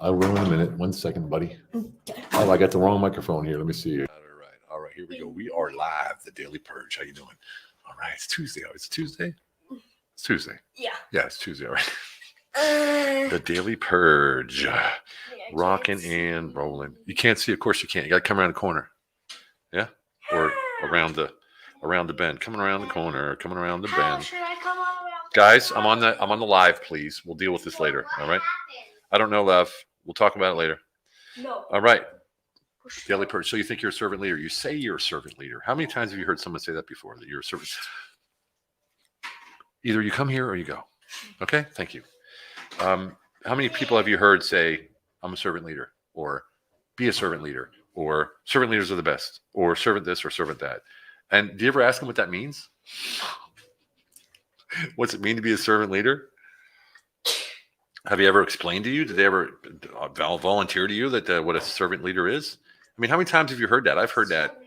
I will in a minute. 1 second, buddy. Oh, I got the wrong microphone here. Let me see. All right. Here we go. We are live. The Daily Purge. How you doing? All right. It's Tuesday. Oh, it's Tuesday. It's Tuesday. Yeah. Yeah, it's Tuesday. All right. The Daily Purge. Rocking and rolling. You can't see. Of course you can't. You got to come around the corner. Yeah. Or around the bend. Coming around the corner. Coming around the bend. Should I come all around? Guys, I'm on the live. Please. We'll deal with this later. All right. I don't know, Lev. We'll talk about it later. No. All right. Daily Purge. So you think you're a servant leader. You say you're a servant leader. How many times have you heard someone say that before, that you're a servant? Either you come here or you go. Okay? Thank you. How many people have you heard say, I'm a servant leader, or be a servant leader, or servant leaders are the best, or servant this or servant that? And do you ever ask them what that means? What's it mean to be a servant leader? Have you ever explained to you? Did they ever volunteer to you that what a servant leader is? I mean, how many times have you heard that? I've heard that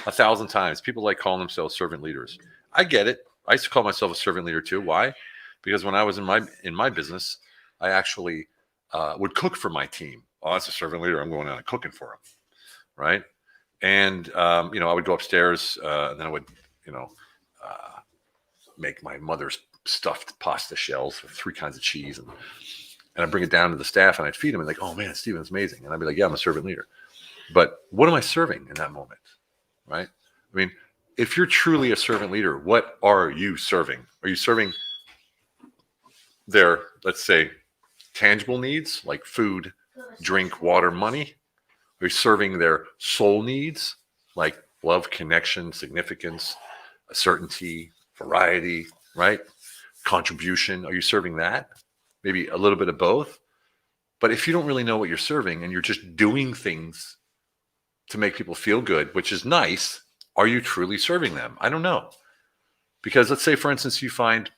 1,000 times. People like calling themselves servant leaders. I get it. I used to call myself a servant leader too. Why? Because when I was in my business, I actually would cook for my team. Oh, that's a servant leader. I'm going out and cooking for them, right? And I would go upstairs and then I would, make my mother's stuffed pasta shells with 3 kinds of cheese, and I'd bring it down to the staff and I'd feed them and like, oh man, Steven, it's amazing. And I'd be like, yeah, I'm a servant leader. But what am I serving in that moment, right? I mean, if you're truly a servant leader, what are you serving? Are you serving their, let's say, tangible needs like food, drink, water, money? Are you serving their soul needs like love, connection, significance, certainty, variety, right? Contribution? Are you serving that? Maybe a little bit of both. But if you don't really know what you're serving and you're just doing things to make people feel good, which is nice, are you truly serving them? I don't know. Because let's say, for instance, you find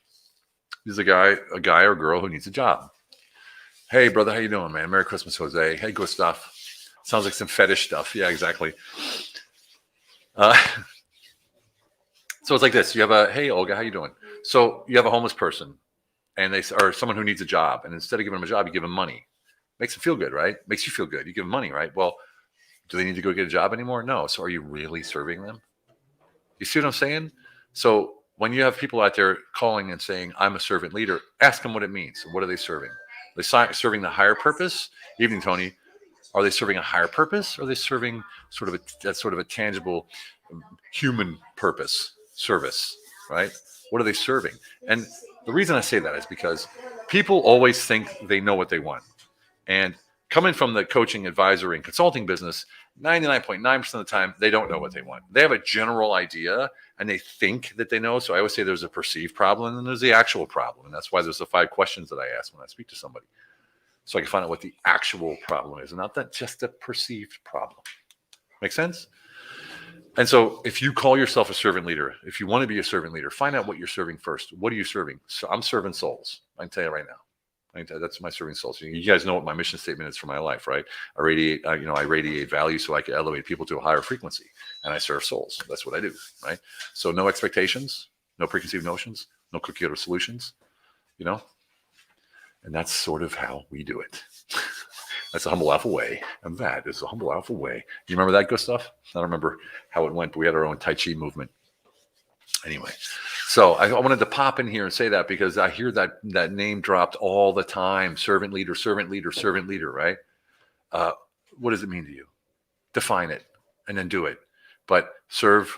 there's a guy or girl who needs a job. Hey, brother, how you doing, man? Merry Christmas, Jose. Hey, good stuff. Sounds like some fetish stuff. Yeah, exactly. So it's like this. You have hey, Olga, how you doing? So you have a homeless person and or someone who needs a job. And instead of giving them a job, you give them money. Makes them feel good, right? Makes you feel good. You give them money, right? Well, do they need to go get a job anymore? No. So are you really serving them? You see what I'm saying? So when you have people out there calling and saying, I'm a servant leader, ask them what it means. What are they serving? Are they serving the higher purpose? Evening, Tony. Are they serving a higher purpose? Or are they serving sort of a tangible human purpose, service, right? What are they serving? And the reason I say that is because people always think they know what they want. And coming from the coaching, advisory, and consulting business, 99.9% of the time, they don't know what they want. They have a general idea and they think that they know. So I always say there's a perceived problem and there's the actual problem. And that's why there's the 5 questions that I ask when I speak to somebody. So I can find out what the actual problem is and not that just a perceived problem. Make sense? And so if you call yourself a servant leader, if you want to be a servant leader, find out what you're serving first. What are you serving? So I'm serving souls. I can tell you right now. That's my serving souls. You guys know what my mission statement is for my life, right? I radiate value so I can elevate people to a higher frequency, and I serve souls. That's what I do, right? So no expectations, no preconceived notions, no cookie cutter solutions, and that's sort of how we do it. That's a humble alpha way, and that is a humble alpha way. You remember that good stuff? I don't remember how it went, but we had our own Tai Chi movement. Anyway, so I wanted to pop in here and say that because I hear that name dropped all the time. Servant leader, servant leader, servant leader, right? What does it mean to you? Define it and then do it. But serve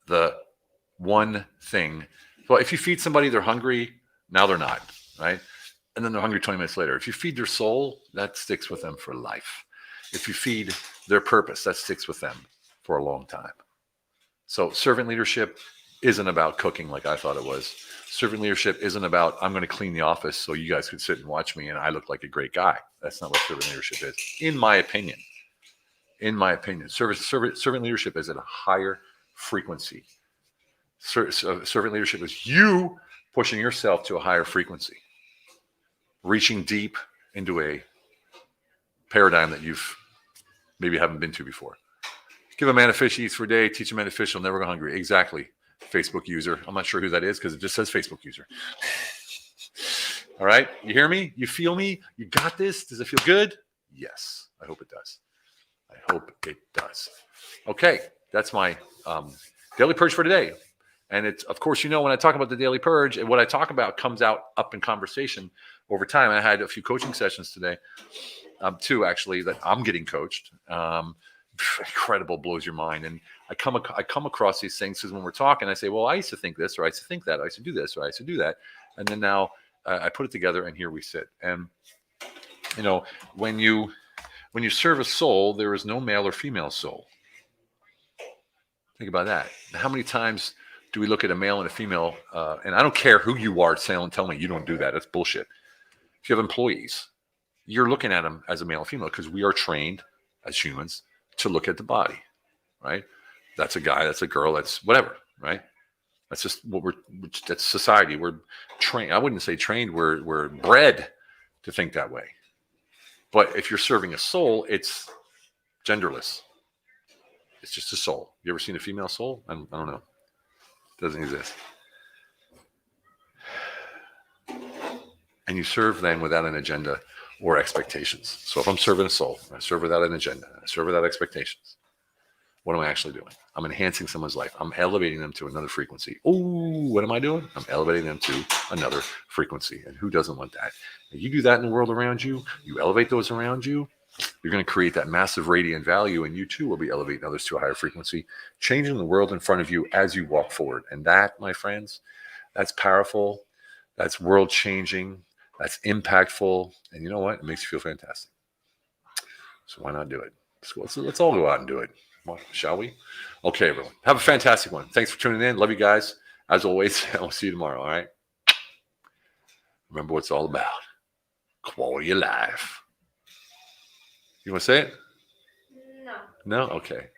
the one thing. Well, if you feed somebody, they're hungry. Now they're not, right? And then they're hungry 20 minutes later. If you feed their soul, that sticks with them for life. If you feed their purpose, that sticks with them for a long time. So servant leadership isn't about cooking like I thought it was. Servant leadership isn't about, I'm going to clean the office so you guys could sit and watch me and I look like a great guy. That's not what servant leadership is, in my opinion. In my opinion, servant leadership is at a higher frequency. Servant leadership is you pushing yourself to a higher frequency, reaching deep into a paradigm that you've maybe haven't been to before. Give a man a fish, he eats for a day. Teach a man to fish, he'll never go hungry. Exactly. Facebook user. I'm not sure who that is because it just says Facebook user. All right. You hear me? You feel me? You got this? Does it feel good? Yes, I hope it does. I hope it does. Okay, that's my Daily Purge for today. And it's, of course, when I talk about the Daily Purge, and what I talk about comes out up in conversation over time. I had a few coaching sessions today, two actually, that I'm getting coached. Incredible, blows your mind. And I come across these things because when we're talking, I say, well, I used to think this, or I used to think that, or I used to do this, or I used to do that. And then now I put it together, and here we sit. And, when you serve a soul, there is no male or female soul. Think about that. How many times do we look at a male and a female? And I don't care who you are, tell me you don't do that. That's bullshit. If you have employees, you're looking at them as a male and female because we are trained as humans to look at the body, right? That's a guy, that's a girl, that's whatever, right? That's just that's society. We're trained. I wouldn't say trained. We're bred to think that way. But if you're serving a soul, it's genderless. It's just a soul. You ever seen a female soul? I don't know. It doesn't exist. And you serve them without an agenda or expectations. So if I'm serving a soul, I serve without an agenda, I serve without expectations. What am I actually doing? I'm enhancing someone's life. I'm elevating them to another frequency. Oh, what am I doing? I'm elevating them to another frequency. And who doesn't want that? And you do that in the world around you. You elevate those around you. You're going to create that massive radiant value, and you too will be elevating others to a higher frequency, changing the world in front of you as you walk forward. And that, my friends, that's powerful. That's world changing. That's impactful. And you know what? It makes you feel fantastic. So why not do it? Let's all go out and do it. Shall we? Okay, everyone. Have a fantastic one. Thanks for tuning in. Love you guys. As always, I'll see you tomorrow. All right? Remember what it's all about. Quality of life. You want to say it? No. No? Okay.